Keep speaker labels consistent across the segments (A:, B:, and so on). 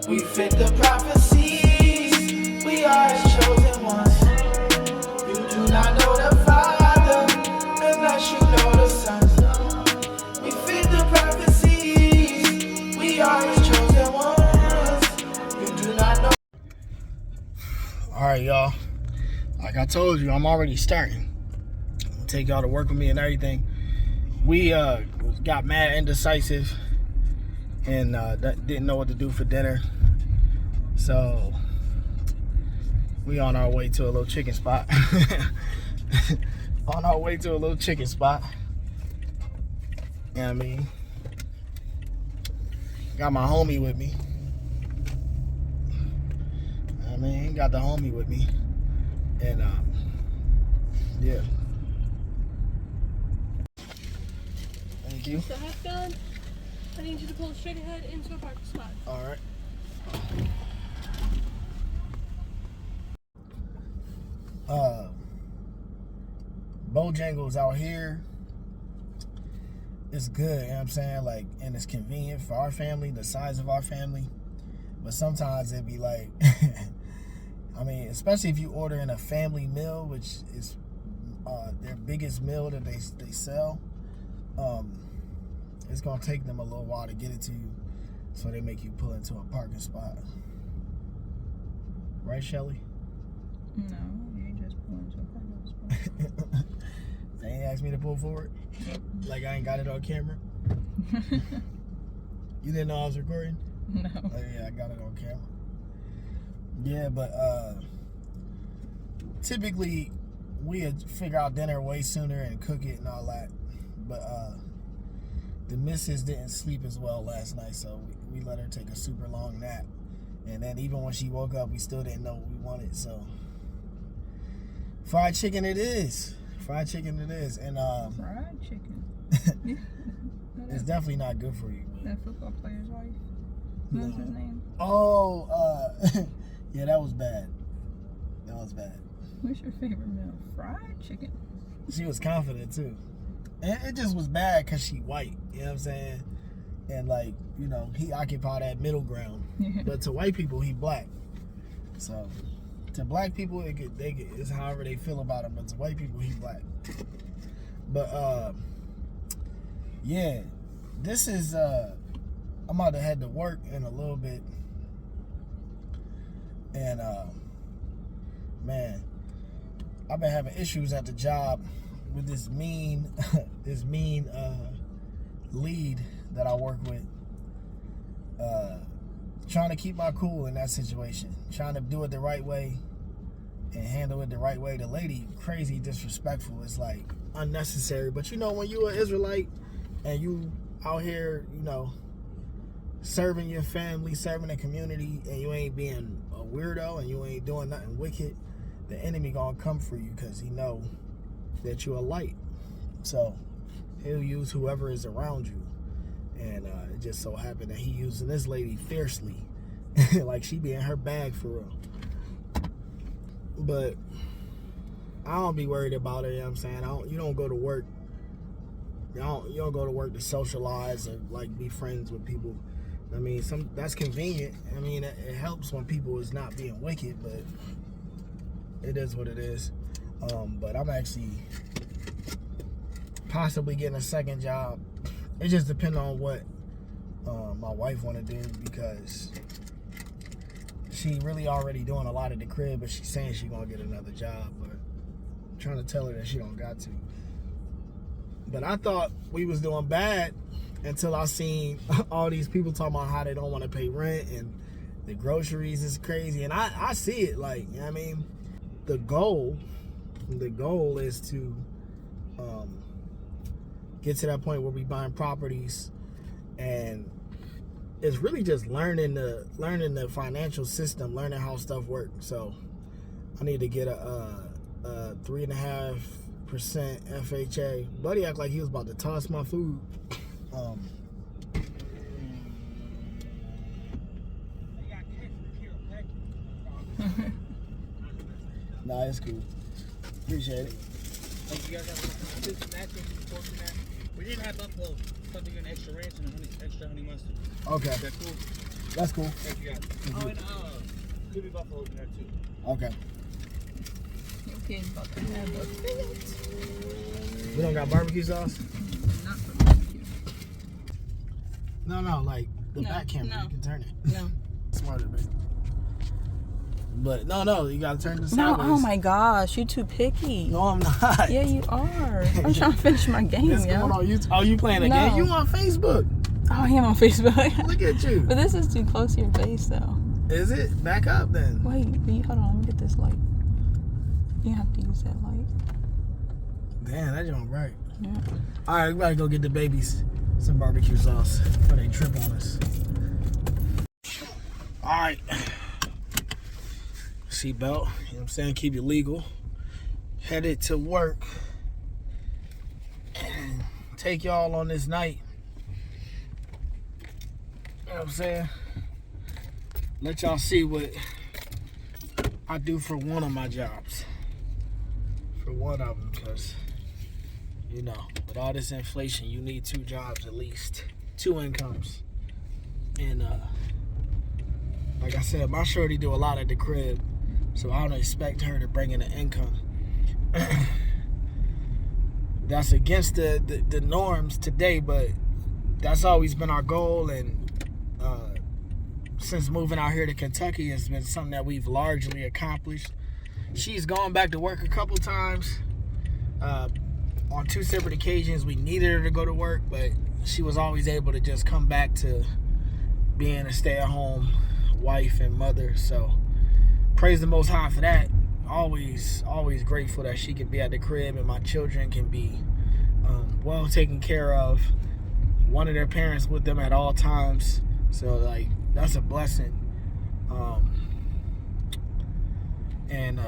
A: We fit the prophecies. We are his chosen ones. You do not know the Father unless you know the Son. We fit the prophecies. We are his chosen ones. You do not know.
B: Alright, y'all. Like I told you, I'm already starting. I'm gonna take y'all to work with me and everything. We got mad indecisive and didn't know what to do for dinner. So we on our way to a little chicken spot. On our way to a little chicken spot. You know what I mean? Got my homie with me. I mean, got the homie with me. And yeah. Thank you.
C: So have done. I need you to pull straight ahead into a parking spot.
B: Alright. Bojangles out here. It's good, you know what I'm saying? Like, and it's convenient for our family, the size of our family. But sometimes it'd be like, I mean, especially if you order in a family meal, which is their biggest meal that they sell, it's gonna take them a little while to get it to you, so they make you pull into a parking spot. Right, Shelly?
D: No, you just pull into a parking spot.
B: They ain't asked me to pull forward?
D: Yep.
B: Like I ain't got it on camera? You didn't know I was recording?
D: No.
B: Oh yeah, I got it on camera. Yeah, but typically we'd figure out dinner way sooner and cook it and all that. But the missus didn't sleep as well last night, so we let her take a super long nap. And then even when she woke up, we still didn't know what we wanted, so fried chicken it is. Fried chicken it is. And
D: Fried chicken.
B: it's definitely not good for you.
D: That football player's wife. What's his name?
B: Oh, yeah, that was bad. That was bad.
D: What's your favorite meal? Fried chicken.
B: She was confident too. And it just was bad because she white. You know what I'm saying? And like, you know, he occupied that middle ground. But to white people, he black. So to black people, it's however they feel about him. But to white people, he black. But yeah, this is I'm about to head to work in a little bit. And man, I've been having issues at the job with this mean lead that I work with. Trying to keep my cool in that situation. Trying to do it the right way and handle it the right way. The lady, crazy disrespectful. It's like unnecessary. But you know, when you an Israelite and you out here, you know, serving your family, serving the community, and you ain't being a weirdo and you ain't doing nothing wicked, the enemy gonna come for you because he know that you're a light. So he'll use whoever is around you. And it just so happened that he using this lady fiercely. Like she be in her bag for real. But I don't be worried about it, you know what I'm saying? You don't go to work. You don't go to work to socialize or like be friends with people. I mean, that's convenient. I mean, it helps when people is not being wicked, but it is what it is. But I'm actually possibly getting a second job. It just depends on what my wife want to do, because she really already doing a lot at the crib, but she's saying she gonna get another job. But I'm trying to tell her that she don't got to. But I thought we was doing bad until I seen all these people talking about how they don't want to pay rent and the groceries is crazy. And I see it, like, you know what I mean? The goal is to get to that point where we buying properties, and it's really just learning the financial system, learning how stuff works. So I need to get a 3.5% FHA. Buddy act like he was about to toss my food. Nah, it's cool. Appreciate it.
E: Like, you guys have Cincinnati and pork in that? We didn't have buffalo. Something an extra ranch and extra honey mustard.
B: Okay.
E: Is that cool?
B: That's cool.
E: Thank you guys. Oh, and could be buffaloes in there too.
B: Okay.
D: Your kid's about to have a fit.
B: We don't got barbecue sauce?
D: Not for barbecue.
B: No, like the
D: No,
B: back camera.
D: no.
B: You can turn it.
D: No.
B: Smarter, baby. But no, you gotta turn the
D: No,
B: sideways.
D: oh my gosh, you too picky.
B: No, I'm not.
D: Yeah, you are. I'm trying to finish my game,
B: What's going
D: yo.
B: on? You playing a
D: No.
B: game? You on Facebook?
D: Oh, I am on Facebook.
B: Look at you.
D: But this is too close to your face, though.
B: Is it? Back up then.
D: Wait, hold on. Let me get this light. You have to use that light.
B: Damn, that joint bright.
D: Yeah.
B: All right, we gotta go get the babies some barbecue sauce before they trip on us. All right. Seatbelt, you know what I'm saying? Keep it legal. Headed to work. And take y'all on this night. You know what I'm saying? Let y'all see what I do for one of my jobs. For one of them, because, you know, with all this inflation, you need 2 jobs at least. 2 incomes. And, like I said, my shorty do a lot at the crib, so I don't expect her to bring in an income. That's against the norms today, but that's always been our goal, and since moving out here to Kentucky, it's been something that we've largely accomplished. She's gone back to work a couple times. On 2 separate occasions, we needed her to go to work, but she was always able to just come back to being a stay-at-home wife and mother. So praise the Most High for that. Always grateful that she can be at the crib and my children can be well taken care of. One of their parents with them at all times. So like that's a blessing. And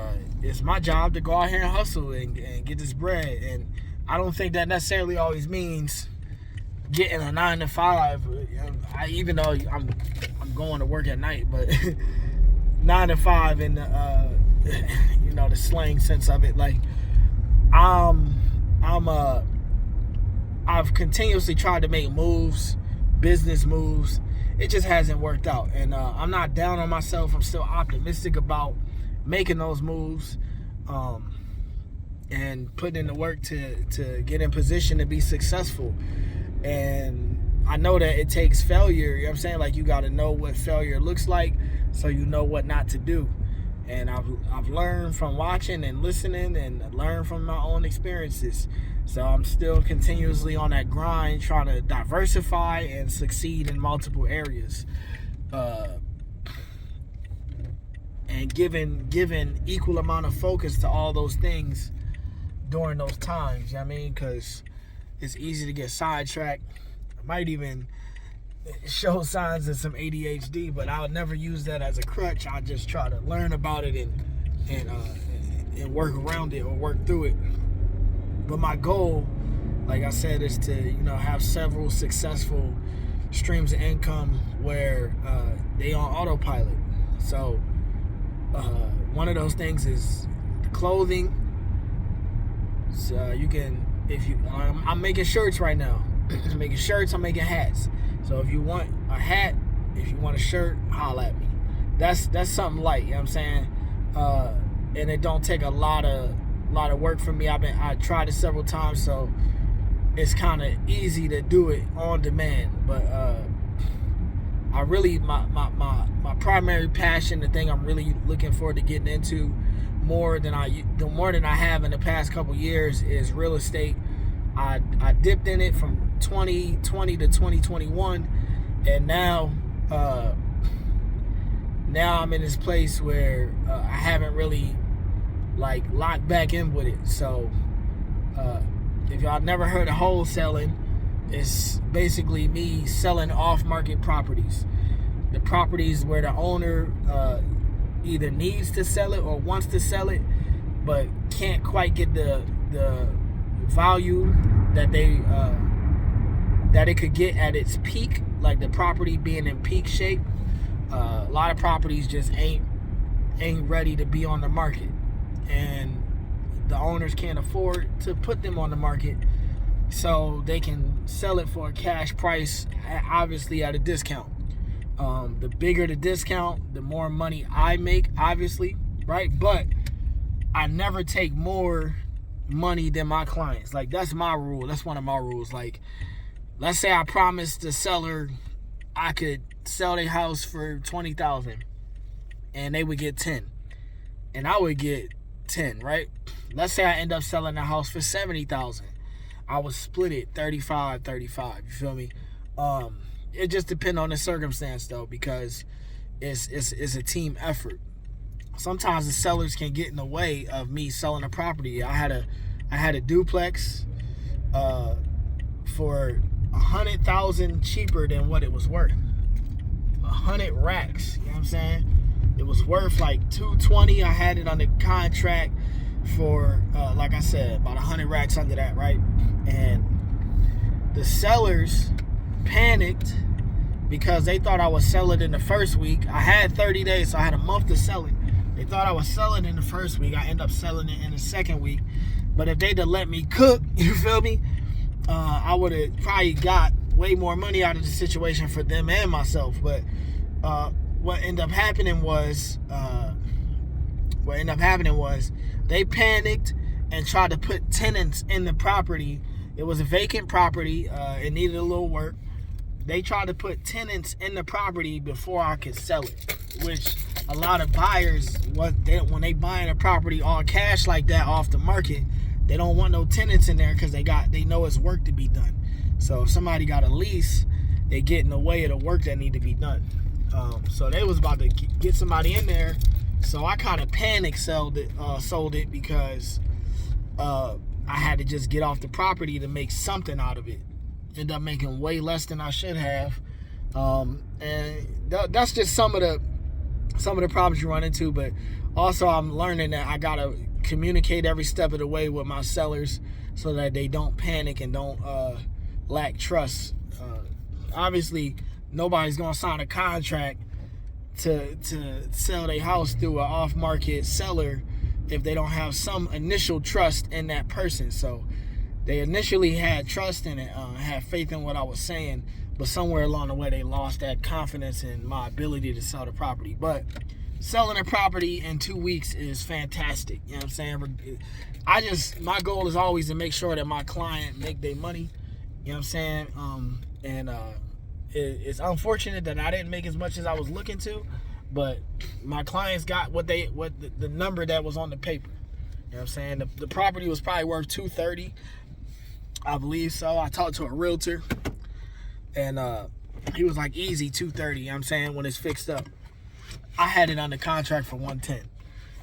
B: it's my job to go out here and hustle and get this bread. And I don't think that necessarily always means getting a 9 to 5. Even though I'm going to work at night, but 9 to 5 in the you know, the slang sense of it. Like I've continuously tried to make moves, business moves. It just hasn't worked out, and I'm not down on myself. I'm still optimistic about making those moves, and putting in the work to get in position to be successful. And I know that it takes failure, you know what I'm saying? Like, you got to know what failure looks like so you know what not to do. And I've learned from watching and listening and learned from my own experiences. So I'm still continuously on that grind, trying to diversify and succeed in multiple areas. And given equal amount of focus to all those things during those times, you know what I mean? Because it's easy to get sidetracked. I might even show signs of some ADHD, but I would never use that as a crutch. I just try to learn about it and work around it or work through it. But my goal, like I said, is to, you know, have several successful streams of income where they on autopilot. So one of those things is clothing. So you can, I'm making shirts right now. I'm making shirts, I'm making hats. So if you want a hat, if you want a shirt, holla at me. That's something light, you know what I'm saying? And it don't take a lot of work for me. I tried it several times, so it's kind of easy to do it on demand. But I really, my primary passion, the thing I'm really looking forward to getting into more than I have in the past couple years, is real estate. I dipped in it from 2020 to 2021, and now I'm in this place where I haven't really like locked back in with it. So if y'all never heard of wholesaling, it's basically me selling off-market properties. The properties where the owner either needs to sell it or wants to sell it, but can't quite get the value that it could get at its peak, like the property being in peak shape. A lot of properties just ain't ready to be on the market, and the owners can't afford to put them on the market, so they can sell it for a cash price, obviously at a discount. The bigger the discount, the more money I make, obviously, right? But I never take more money than my clients. Like, that's my rule. That's one of my rules. Like, let's say I promised the seller I could sell their house for $20,000 and they would get 10 and I would get 10, right? Let's say I end up selling the house for $70,000. I would split it 35-35. You feel me? It just depends on the circumstance though, because it's a team effort. Sometimes the sellers can get in the way of me selling a property. I had a duplex for $100,000 cheaper than what it was worth. 100 racks. You know what I'm saying? It was worth like $220. I had it under contract for like I said, about 100 racks under that, right? And the sellers panicked because they thought I would sell it in the first week. I had 30 days, so I had a month to sell it. They thought I would sell it in the first week. I ended up selling it in the second week. But if they'd have let me cook, you feel me? I would have probably got way more money out of the situation for them and myself. But what ended up happening was they panicked and tried to put tenants in the property. It was a vacant property. It needed a little work. They tried to put tenants in the property before I could sell it, which a lot of buyers, when they buying a property all cash like that off the market, they don't want no tenants in there because they know it's work to be done. So if somebody got a lease, they get in the way of the work that need to be done. So they was about to get somebody in there. So I kind of panic sold it because I had to just get off the property to make something out of it. End up making way less than I should have. And that's just some of the problems you run into. But also I'm learning that I gotta communicate every step of the way with my sellers so that they don't panic and don't lack trust. Obviously nobody's gonna sign a contract to sell their house through an off-market seller if they don't have some initial trust in that person. So they initially had trust in it, had faith in what I was saying, but somewhere along the way they lost that confidence in my ability to sell the property. But selling a property in 2 weeks is fantastic. You know what I'm saying? My goal is always to make sure that my client make their money. You know what I'm saying? It's unfortunate that I didn't make as much as I was looking to, but my clients got the number that was on the paper. You know what I'm saying? The property was probably worth $230. I believe so. I talked to a realtor and he was like, easy $230, you know what I'm saying, when it's fixed up. I had it under contract for $110.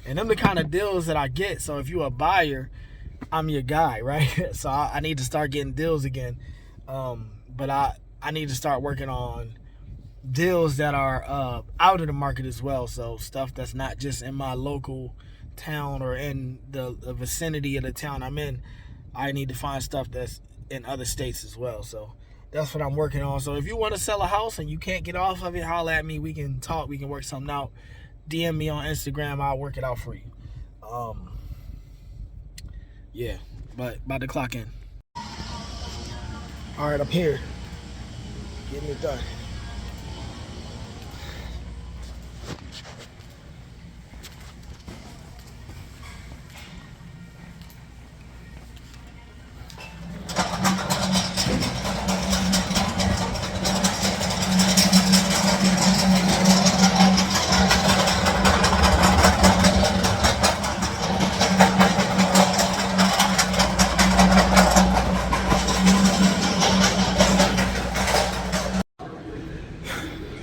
B: And them the kind of deals that I get. So if you're a buyer, I'm your guy, right? So I need to start getting deals again. But I need to start working on deals that are out of the market as well. So stuff that's not just in my local town or in the vicinity of the town I'm in. I need to find stuff that's in other states as well. So that's what I'm working on. So if you want to sell a house and you can't get off of it, holler at me. We can talk. We can work something out. DM me on Instagram. I'll work it out for you. Yeah, but about to clock in. All right, I'm here. Getting it done.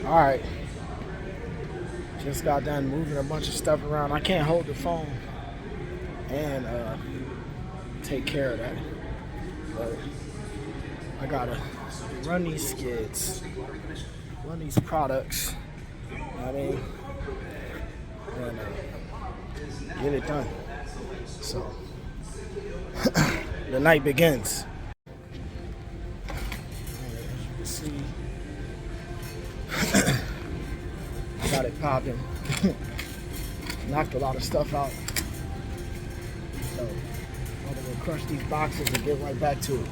B: All right, just got done moving a bunch of stuff around. I can't hold the phone and take care of that, but I gotta run these skids, run these products, you know what I mean, and get it done. So the night begins. As you can see, got it popping. Knocked a lot of stuff out. So I'm gonna crush these boxes and get right back to it.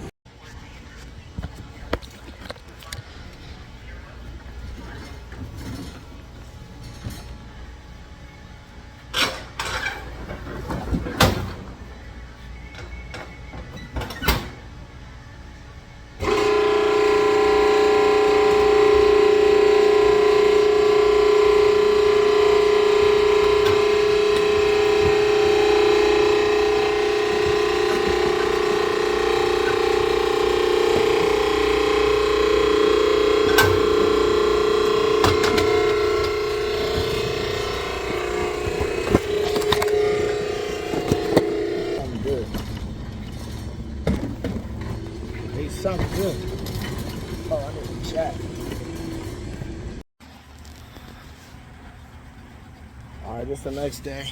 B: Alright, this the next day.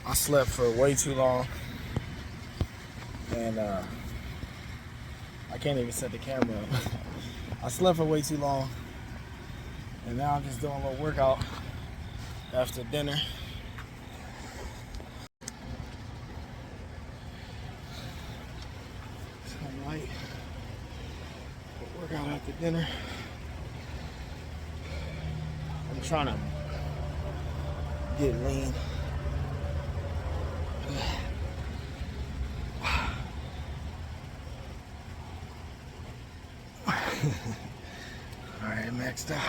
B: I slept for way too long. And I can't even set the camera up. I slept for way too long. And now I'm just doing a little workout after dinner. Some light. Workout after dinner. I'm trying to get lean. Alright, maxed out.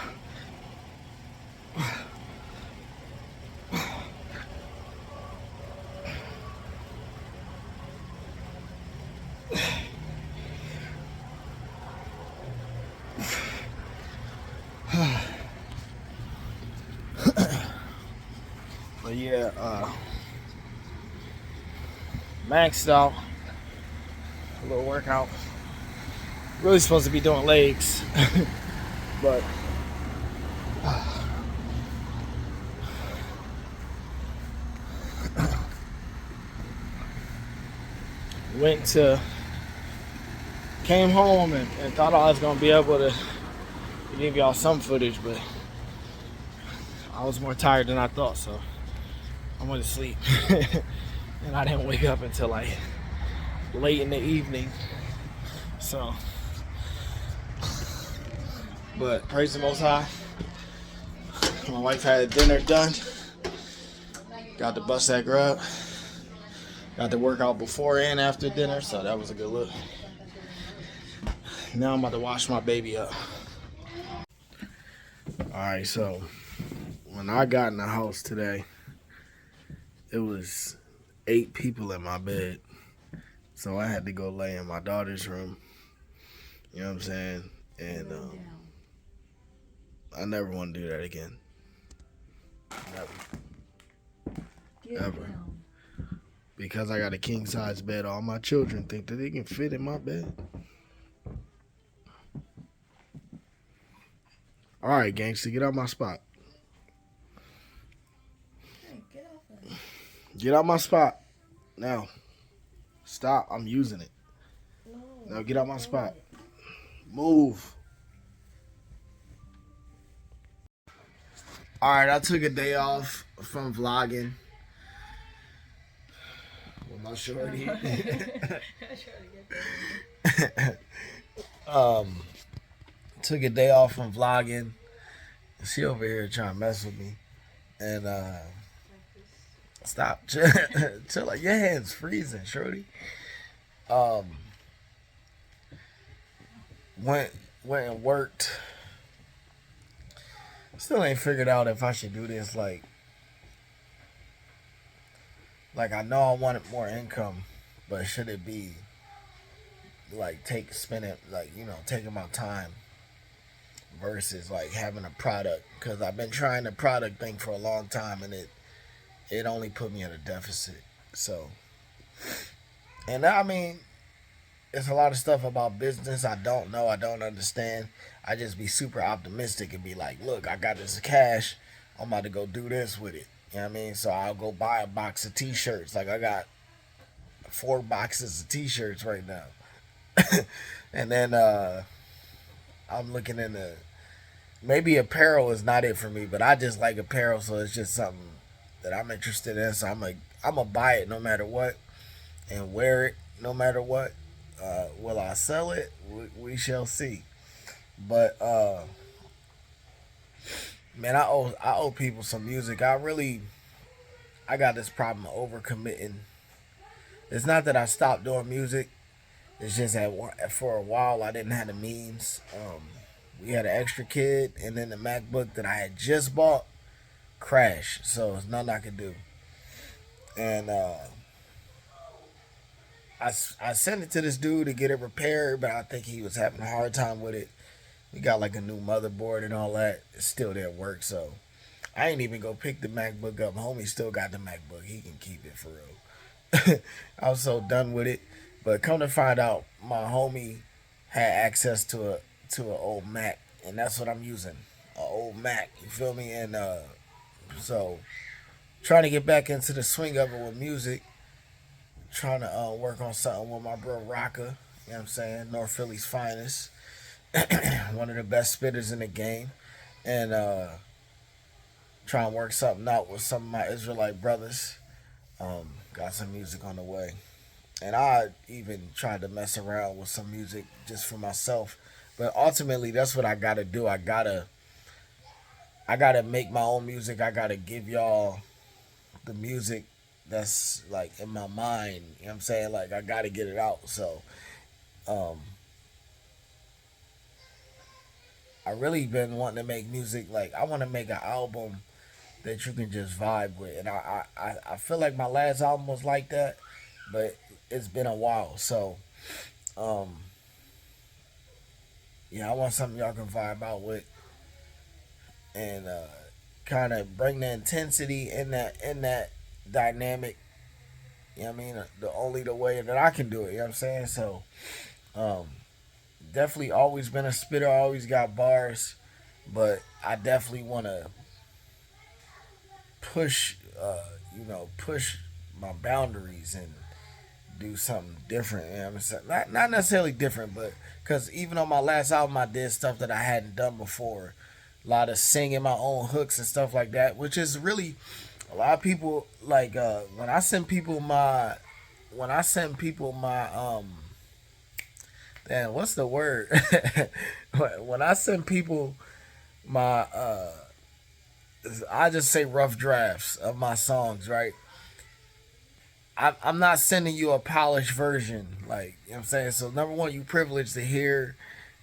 B: But yeah, maxed out. A little workout. Really supposed to be doing legs, but came home and thought I was gonna be able to give y'all some footage, but I was more tired than I thought, so I went to sleep. And I didn't wake up until like late in the evening. So, but praise the Most High. My wife had dinner done. Got to bust that grub. Got to work out before and after dinner, so that was a good look. Now I'm about to wash my baby up. Alright, so when I got in the house today, it was 8 people in my bed. So I had to go lay in my daughter's room. You know what I'm saying? And I never want to do that again. Never. Ever. Because I got a king size bed, all my children think that they can fit in my bed. Alright, gangster, get out my spot.
D: Hey, get off of it.
B: Get out my spot. Now. Stop. I'm using it.
D: No,
B: Now get out my spot. Move. Alright, I took a day off from vlogging with my shorty. Took a day off from vlogging. She over here trying to mess with me. And stop. Chill. Like, your hand's freezing, shorty. Went and worked. Still ain't figured out if I should do this. Like I know I wanted more income, but should it be like taking my time versus like having a product? Because I've been trying the product thing for a long time, and it only put me at a deficit. So, and I mean, it's a lot of stuff about business I don't know, I don't understand. I just be super optimistic and be like, look, I got this cash, I'm about to go do this with it. You know what I mean? So I'll go buy a box of t-shirts. Like, I got 4 boxes of t-shirts right now. And then I'm looking into, maybe apparel is not it for me, but I just like apparel, so it's just something that I'm interested in. So I'm gonna buy it no matter what and wear it no matter what. Will I sell it? We shall see. But man, I owe people some music. I got this problem of overcommitting. It's not that I stopped doing music. It's just that for a while I didn't have the means. We had an extra kid, and then the MacBook that I had just bought crashed. So there's nothing I could do. And I sent it to this dude to get it repaired, but I think he was having a hard time with it. We got like a new motherboard and all that. It still didn't work, so I ain't even go pick the MacBook up. Homie still got the MacBook. He can keep it for real. I was so done with it. But come to find out, my homie had access to an old Mac, and that's what I'm using. An old Mac, you feel me? And So trying to get back into the swing of it with music. Trying to work on something with my bro Rocka. You know what I'm saying? North Philly's finest. One of the best spitters in the game. And trying to work something out with some of my Israelite brothers. Got some music on the way. And I even tried to mess around with some music just for myself. But ultimately, that's what I got to do. I gotta make my own music. I got to give y'all the music that's like in my mind. You know what I'm saying? Like, I got to get it out. So, I really been wanting to make music. Like, I want to make an album that you can just vibe with. And I feel like my last album was like that, but it's been a while. So, yeah, I want something y'all can vibe out with. And kind of bring the intensity in that dynamic. You know what I mean? The way that I can do it. You know what I'm saying? So, definitely always been a spitter. I always got bars, but I definitely want to push my boundaries and do something different. You know what I'm saying? Not necessarily different, but because even on my last album, I did stuff that I hadn't done before. A lot of singing my own hooks and stuff like that, which is really a lot of people like when I send people my damn, what's the word? When I send people my I just say rough drafts of my songs, right? I'm not sending you a polished version, like, you know what I'm saying? So number one, you privileged to hear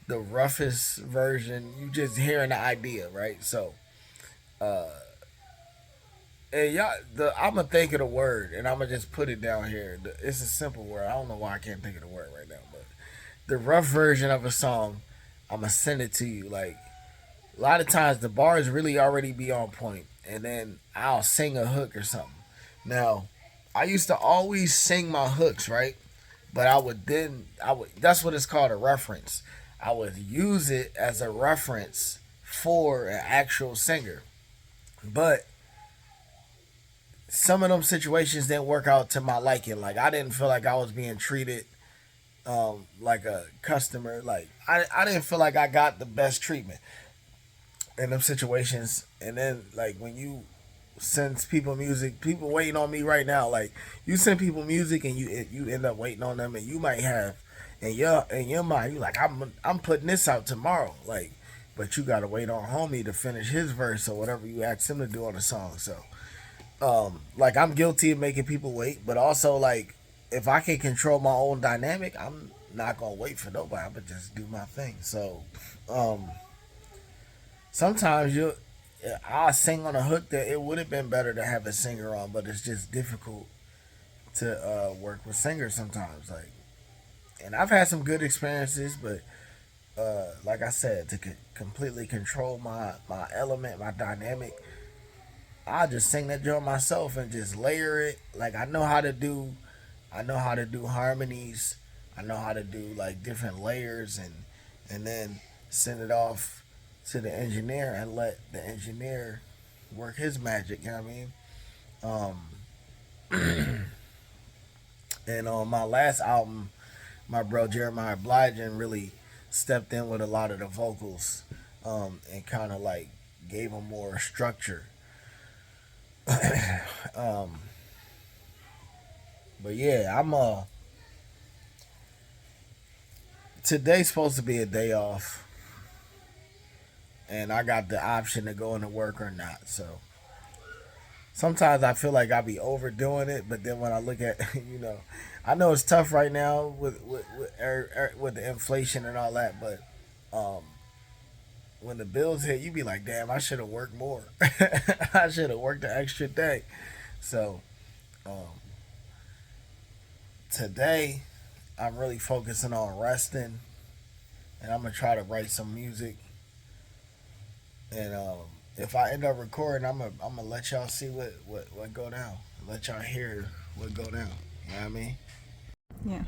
B: the roughest version. You just hearing the idea, right? So and y'all, I'm gonna think of the word and I'm gonna just put it down here. It's a simple word. I don't know why I can't think of the word right now, but the rough version of a song, I'm gonna send it to you. Like, a lot of times the bars really already be on point, and then I'll sing a hook or something. Now, I used to always sing my hooks, right? But I would that's what it's called, a reference. I would use it as a reference for an actual singer. But some of them situations didn't work out to my liking. Like, I didn't feel like I was being treated like a customer. Like, I didn't feel like I got the best treatment in them situations. And then, like, when you send people music, people waiting on me right now. Like, you send people music and you end up waiting on them, and you might have in your mind, you like, I'm putting this out tomorrow. Like, but you gotta wait on homie to finish his verse or whatever you ask him to do on the song. So, like, I'm guilty of making people wait, but also, like, if I can control my own dynamic, I'm not gonna wait for nobody. I'm gonna just do my thing. So, sometimes I'll sing on a hook that it would have been better to have a singer on, but it's just difficult to work with singers sometimes. Like, and I've had some good experiences, but like I said, to completely control my element, my dynamic, I'll just sing that joint myself and just layer it. Like, I know how to do harmonies. I know how to do, like, different layers, and then send it off to the engineer and let the engineer work his magic. You know what I mean? And on my last album, my bro Jeremiah Blygen really stepped in with a lot of the vocals, and kind of like gave them more structure. But yeah, today's supposed to be a day off, and I got the option to go into work or not. So sometimes I feel like I be overdoing it, but then when I look at, I know it's tough right now with the inflation and all that, but when the bills hit, you be like, damn, I should have worked more. I should have worked an extra day. So today I'm really focusing on resting, and I'm gonna try to write some music. And if I end up recording, I'm gonna let y'all see what go down. Let y'all hear what go down. You know what I mean?
D: Yeah.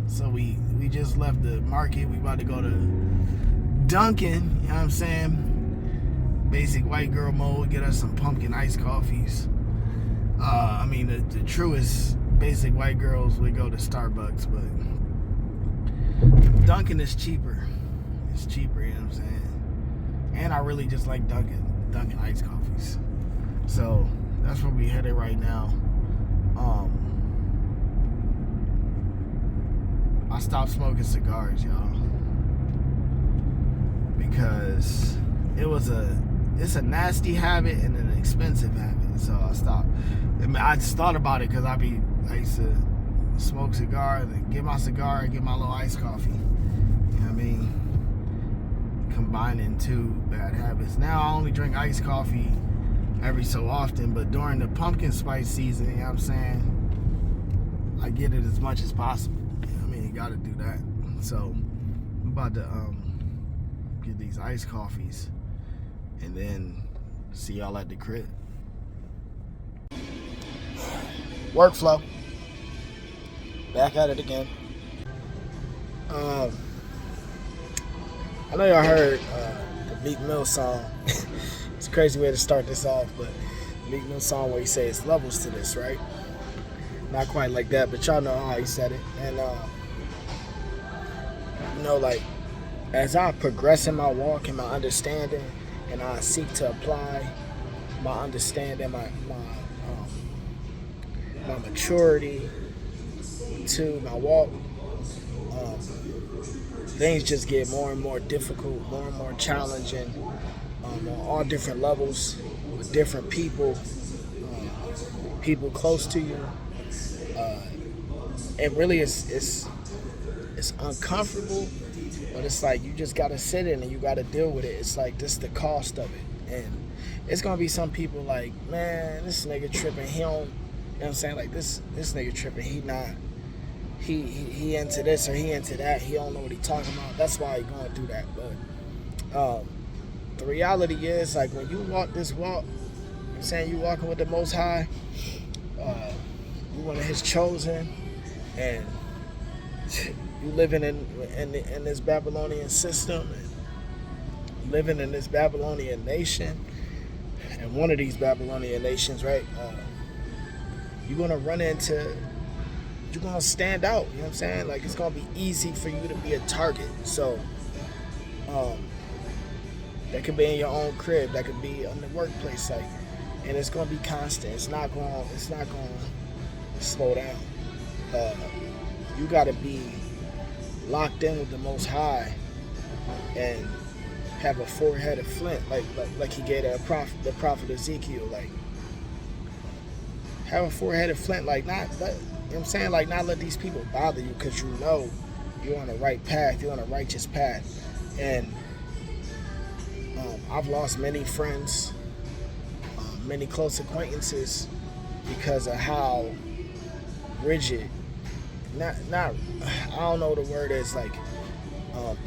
B: So we just left the market. We about to go to Dunkin'. You know what I'm saying? basic white girl mode, get us some pumpkin iced coffees. I mean, the truest basic white girls would go to Starbucks, but Dunkin' is cheaper. It's cheaper, you know what I'm saying? And I really just like Dunkin' iced coffees. So that's where we headed right now. I stopped smoking cigars, y'all, because it's a nasty habit and an expensive habit. So I stopped. I just thought about it because I used to smoke cigars and get my cigar and get my little iced coffee. You know what I mean? Combining two bad habits. Now I only drink iced coffee every so often, but during the pumpkin spice season, you know what I'm saying, I get it as much as possible. You know what I mean? You gotta do that. So I'm about to get these iced coffees and then see y'all at the crib. Workflow. Back at it again. I know y'all heard the Meek Mill song. It's a crazy way to start this off, but Meek Mill song where he says levels to this, right? Not quite like that, but y'all know how he said it. And you know, like, as I progress in my walk and my understanding, and I seek to apply my understanding, my maturity to my walk, things just get more and more difficult, more and more challenging, on all different levels, with different people, people close to you. And really it's uncomfortable, but it's like you just gotta sit in and you gotta deal with it. It's like this the cost of it. And it's gonna be some people like, man, this nigga tripping, he don't, you know what I'm saying? Like this nigga tripping, he into this or he into that, he don't know what he talking about. That's why he going through that. But the reality is, like, when you walk this walk, you know what I'm saying, you walking with the Most High, you one of His chosen, and you living in this Babylonian system, and living in this Babylonian nation, and one of these Babylonian nations, right? You're gonna you're gonna stand out. You know what I'm saying? Like, it's gonna be easy for you to be a target. So, that could be in your own crib. That could be on the workplace, like, and it's gonna be constant. It's not gonna slow down. You gotta be locked in with the Most High and have a four-headed flint, like he gave the prophet Ezekiel. Like, have a four-headed flint, like, not let, you know what I'm saying, like, not let these people bother you, because you know you're on the right path, you're on a righteous path. And I've lost many friends, many close acquaintances, because of how rigid, not I don't know what the word is, like,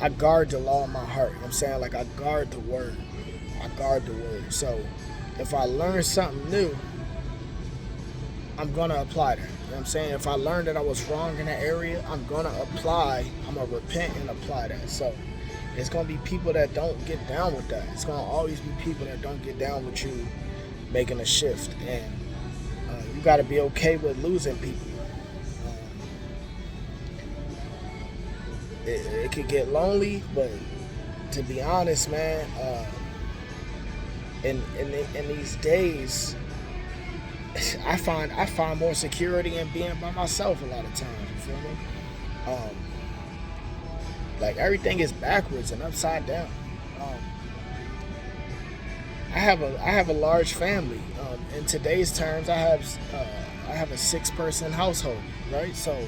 B: I guard the law in my heart. You know what I'm saying? Like, I guard the word. So if I learn something new, I'm gonna apply that. You know what I'm saying? If I learned that I was wrong in that area, I'm gonna repent and apply that. So it's gonna be people that don't get down with that. It's gonna always be people that don't get down with you making a shift. And you gotta be okay with losing people. It could get lonely, but to be honest, man, in these days, I find more security in being by myself a lot of times. You feel me? Like, everything is backwards and upside down. I have a large family. In today's terms, I have a 6-person household, right? So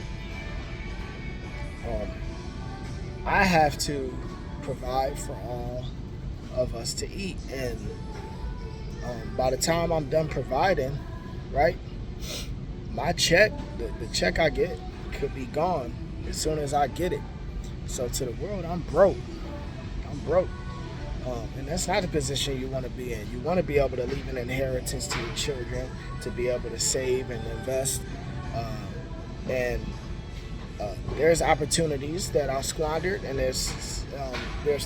B: I have to provide for all of us to eat, and by the time I'm done providing, right, my check, the check I get, could be gone as soon as I get it. So to the world, I'm broke. And that's not the position you want to be in. You want to be able to leave an inheritance to your children, to be able to save and invest. There's opportunities that I squandered, and there's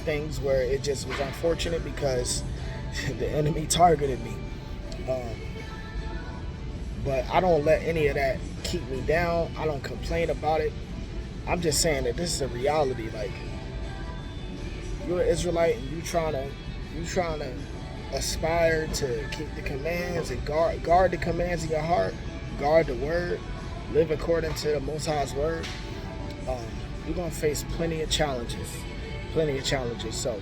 B: things where it just was unfortunate because the enemy targeted me. But I don't let any of that keep me down. I don't complain about it. I'm just saying that this is a reality. Like, you're an Israelite and you trying to aspire to keep the commands and guard the commands in your heart, guard the word, live according to the Most High's word. You're gonna face plenty of challenges. So,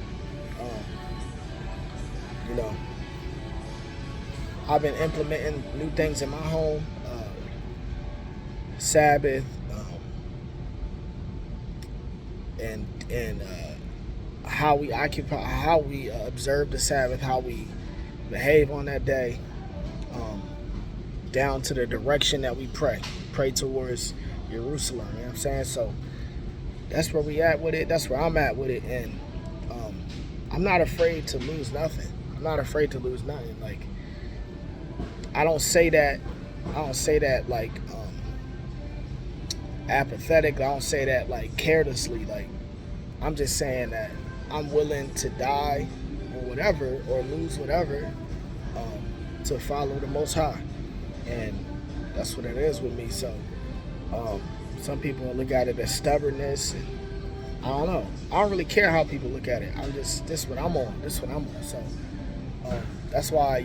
B: you know, I've been implementing new things in my home, Sabbath, and how we observe the Sabbath, how we behave on that day, down to the direction that we pray towards Jerusalem. You know what I'm saying? So that's where we at with it. That's where I'm at with it, and I'm not afraid to lose nothing. Like, I don't say that like apathetic. I don't say that like carelessly. Like, I'm just saying that I'm willing to die or whatever, or lose whatever, to follow the Most High, and that's what it is with me. So some people look at it as stubbornness, and I don't know. I don't really care how people look at it. This is what I'm on. So that's why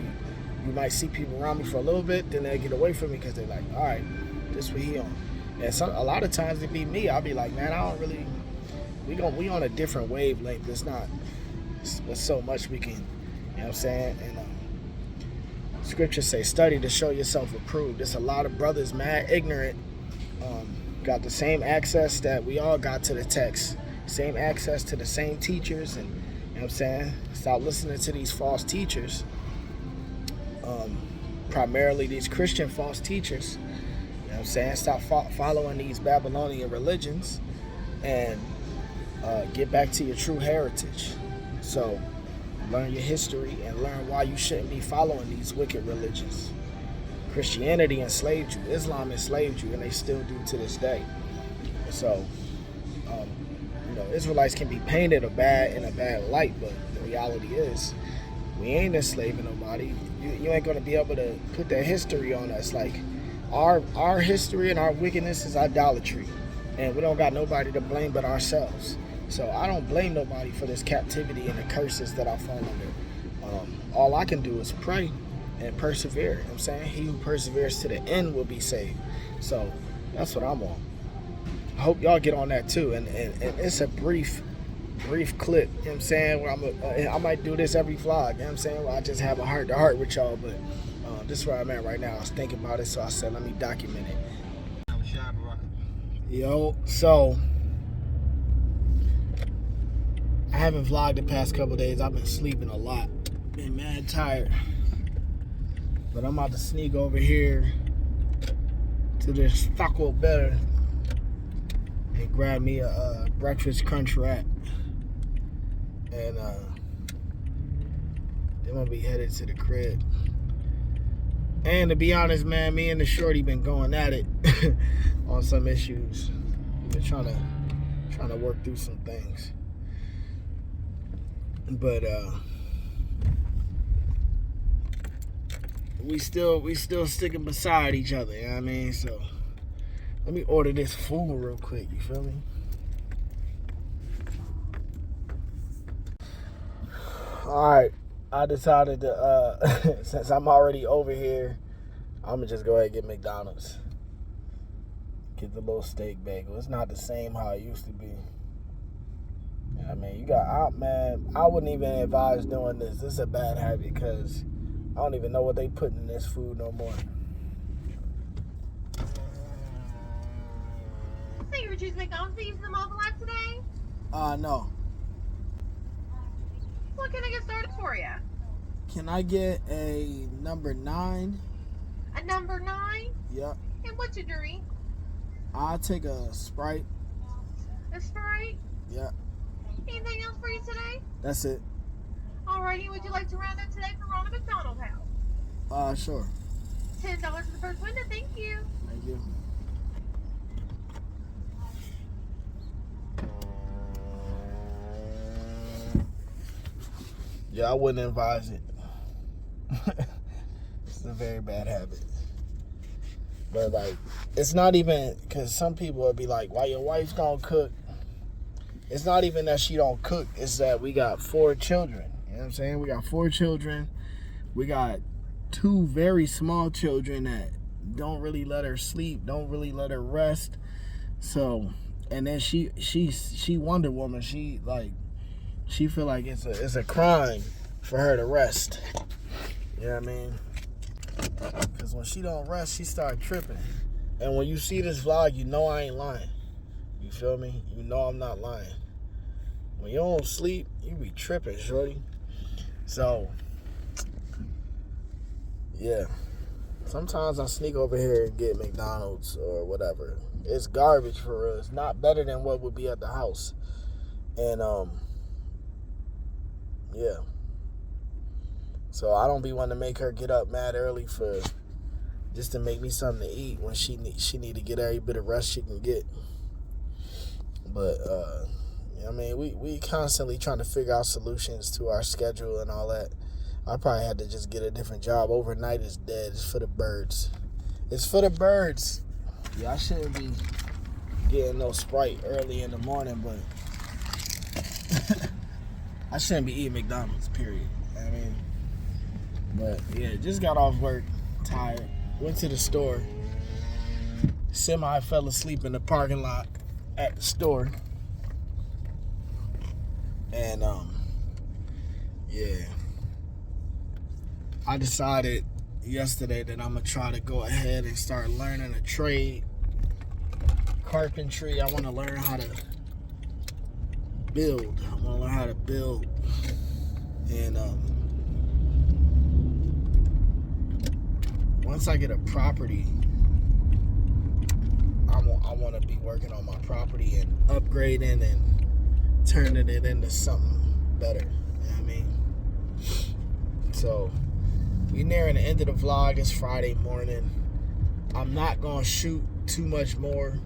B: you might see people around me for a little bit, then they get away from me because they're like, all right, this what he on. And a lot of times it be me. I'll be like, man, I don't really. We on a different wavelength. There's so much we can, you know what I'm saying? And scriptures say, study to show yourself approved. There's a lot of brothers mad ignorant, got the same access that we all got to the text, same access to the same teachers, and you know what I'm saying? Stop listening to these false teachers, primarily these Christian false teachers. You know what I'm saying? Stop following these Babylonian religions, and get back to your true heritage. So learn your history and learn why you shouldn't be following these wicked religions. Christianity enslaved you, Islam enslaved you, and they still do to this day. So you know, Israelites can be painted in a bad light, but the reality is we ain't enslaving nobody. You ain't gonna be able to put that history on us. Like, our history and our wickedness is idolatry, and we don't got nobody to blame but ourselves. So I don't blame nobody for this captivity and the curses that I fall under. All I can do is pray and persevere. You know what I'm saying? He who perseveres to the end will be saved. So that's what I'm on. I hope y'all get on that too. And it's a brief clip, you know what I'm saying, where I might do this every vlog, you know what I'm saying, where I just have a heart-to-heart with y'all, but this is where I'm at right now. I was thinking about it, so I said, let me document it. Yo, so I haven't vlogged the past couple days. I've been sleeping a lot. Been mad tired. But I'm about to sneak over here to this Taco Bell and grab me a breakfast crunch wrap. And then I'm gonna be headed to the crib. And to be honest, man, me and the shorty been going at it on some issues. We've been trying to work through some things. But we still sticking beside each other, you know what I mean? So let me order this food real quick, you feel me? Alright, I decided to since I'm already over here, I'm gonna just go ahead and get McDonald's. Get the little steak bagel. It's not the same how it used to be. I mean, I wouldn't even advise doing this. This is a bad habit because I don't even know what they put in this food no more.
F: So you were choosing McDonald's to use the mobile app today?
B: No.
F: What can I get started for you?
B: Can I get a number 9?
F: A number 9?
B: Yep.
F: And what's your drink?
B: I'll take a Sprite.
F: A Sprite?
B: Yep.
F: Anything else for you today?
B: That's it.
F: Alrighty, would you like to round up today for Ronald McDonald House?
B: Sure.
F: $10 for the first window, thank you.
B: Thank you. Yeah, I wouldn't advise it. It's a very bad habit. But like, it's not even, because some people would be like, why your wife don't cook? It's not even that she don't cook. It's that we got 4 children. You know what I'm saying? We got 4 children. We got 2 very small children that don't really let her sleep, don't really let her rest. So, and then she Wonder Woman. She feel like it's a crime for her to rest. You know what I mean? Because when she don't rest, she start tripping. And when you see this vlog, you know I ain't lying. You feel me? You know I'm not lying. When you don't sleep, you be tripping, shorty. So, yeah. Sometimes I sneak over here and get McDonald's or whatever. It's garbage for real. It's not better than what would be at the house. And, yeah. So I don't be wanting to make her get up mad early for just to make me something to eat when she need to get every bit of rest she can get. But I mean, we constantly trying to figure out solutions to our schedule and all that. I probably had to just get a different job. Overnight is dead. It's for the birds. It's for the birds. Yeah, I shouldn't be getting no Sprite early in the morning, but I shouldn't be eating McDonald's, period. I mean, but yeah, just got off work, tired. Went to the store. Semi fell asleep in the parking lot at the store. And yeah. I decided yesterday that I'm gonna try to go ahead and start learning a trade. Carpentry. I want to learn how to build. I want to learn how to build. And once I get a property, I want to be working on my property and upgrading and turning it into something better. You know what I mean? So we nearing the end of the vlog. It's Friday morning. I'm not gonna shoot too much more.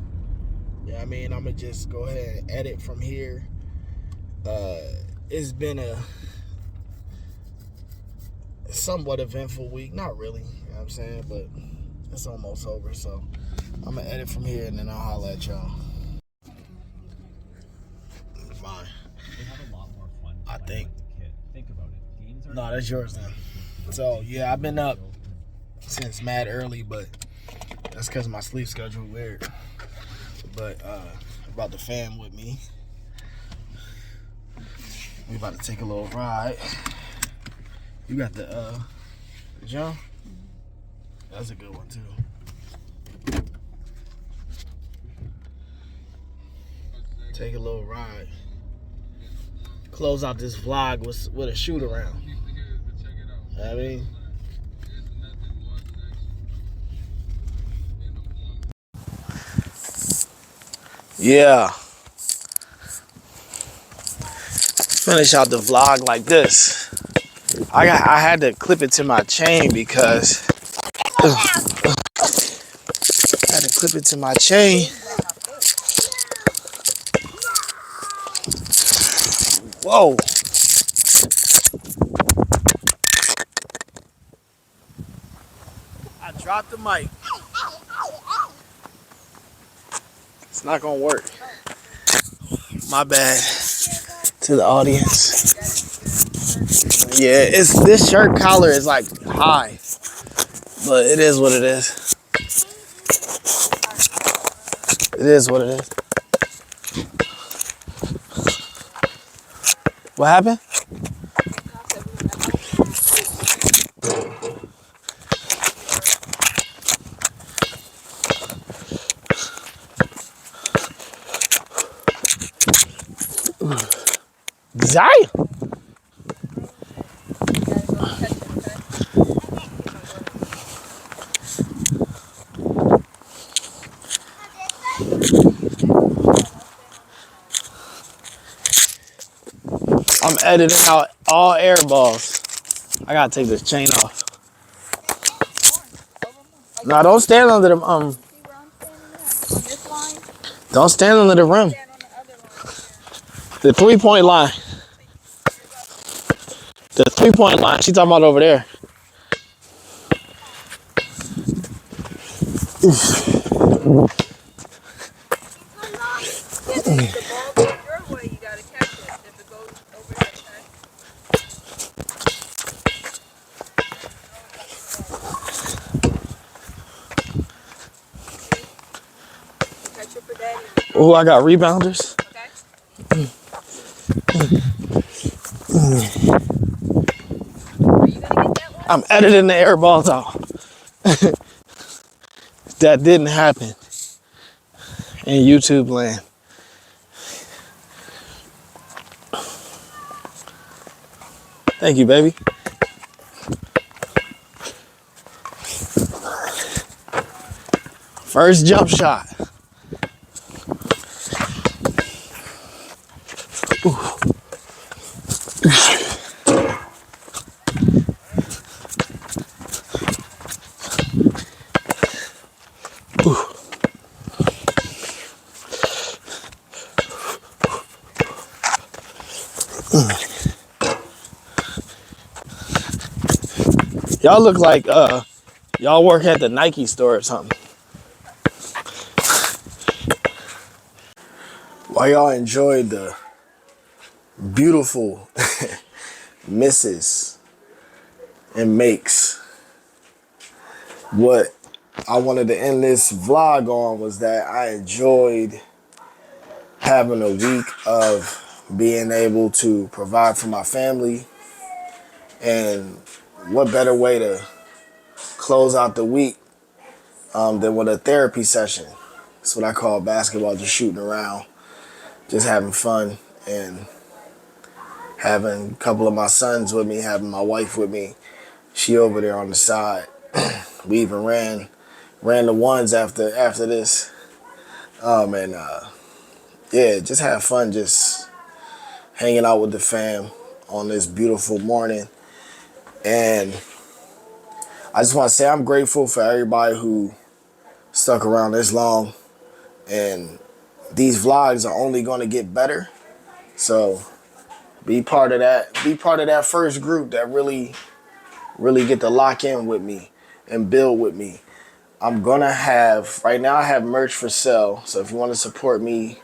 B: You know what I mean? I'm gonna just go ahead and edit from here. It's been a somewhat eventful week. Not really, you know what I'm saying? But it's almost over, so I'm gonna edit from here and then I'll holler at y'all. Fine. I think. No, that's yours then. So yeah, I've been up since mad early, but that's because my sleep schedule weird. But about the fam with me. We about to take a little ride. You got the jump? That's a good one too. Take a little ride. Close out this vlog with a shoot around. You know what I mean? Yeah. Finish out the vlog like this. I had to clip it to my chain because I had to clip it to my chain. Whoa. I dropped the mic. It's not gonna work. My bad to the audience. Yeah, this shirt collar is like high, but it is what it is. It is what it is. What happened? Zaya. I'm editing out all air balls. I gotta take this chain off. No, don't stand under the Don't stand under the rim. The 3-point line. The 3-point line. She talking about over there.
D: If the ball goes your way, you gotta catch it. If it goes over here, okay? Catch it for daddy.
B: Oh, I got rebounders.
D: Okay? Are you gonna get that one?
B: I'm editing the air balls out. That didn't happen in YouTube land. Thank you, baby. First jump shot. Y'all look like y'all work at the Nike store or something. While y'all enjoyed the beautiful misses and makes, what I wanted to end this vlog on was that I enjoyed having a week of being able to provide for my family. And what better way to close out the week than with a therapy session. That's what I call basketball, just shooting around, just having fun, and having a couple of my sons with me, having my wife with me. She over there on the side. We even ran the ones after this. And yeah, just have fun, just hanging out with the fam on this beautiful morning. And I just want to say I'm grateful for everybody who stuck around this long. And these vlogs are only going to get better. So be part of that. Be part of that first group that really get to lock in with me and build with me. I'm going to have, right now I have merch for sale. So if you want to support me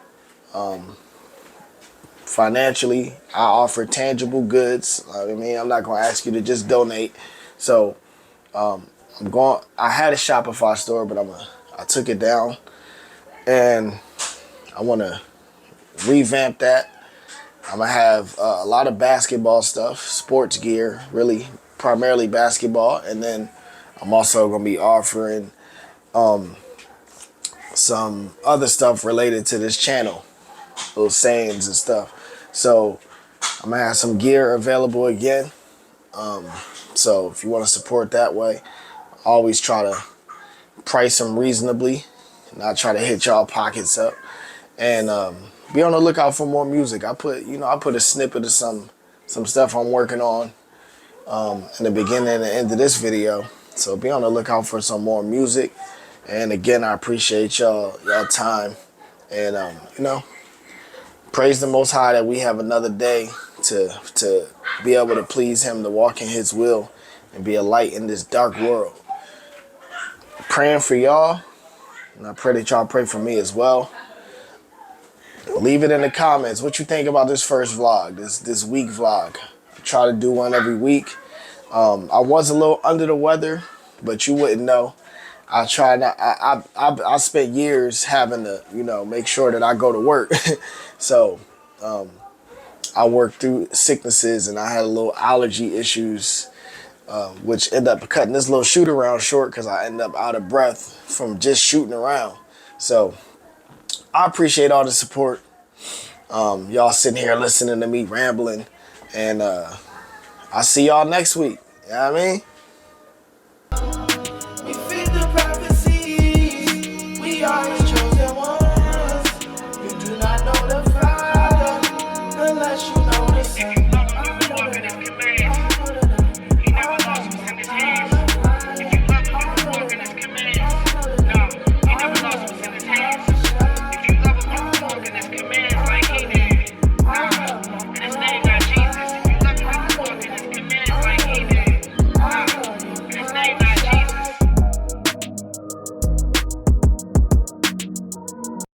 B: financially, I offer tangible goods. I mean, I'm not going to ask you to just donate. So I had a Shopify store, but I took it down, and I want to revamp that. I'm going to have a lot of basketball stuff, sports gear, really primarily basketball. And then I'm also going to be offering some other stuff related to this channel, little sayings and stuff. So I'm going to have some gear available again. So if you want to support that way, always try to price them reasonably, not try to hit y'all pockets up. And be on the lookout for more music. I put a snippet of some stuff I'm working on in the beginning and the end of this video. So be on the lookout for some more music. And again, I appreciate y'all time. And praise the Most High that we have another day to be able to please Him, to walk in His will, and be a light in this dark world. Praying for y'all, and I pray that y'all pray for me as well. Leave it in the comments what you think about this first vlog, this week vlog. I try to do one every week. I was a little under the weather, but you wouldn't know. I try not. I spent years having to make sure that I go to work. So I worked through sicknesses, and I had a little allergy issues, which ended up cutting this little shoot around short because I ended up out of breath from just shooting around. So I appreciate all the support. Y'all sitting here listening to me rambling, and I'll see y'all next week. You know what I mean?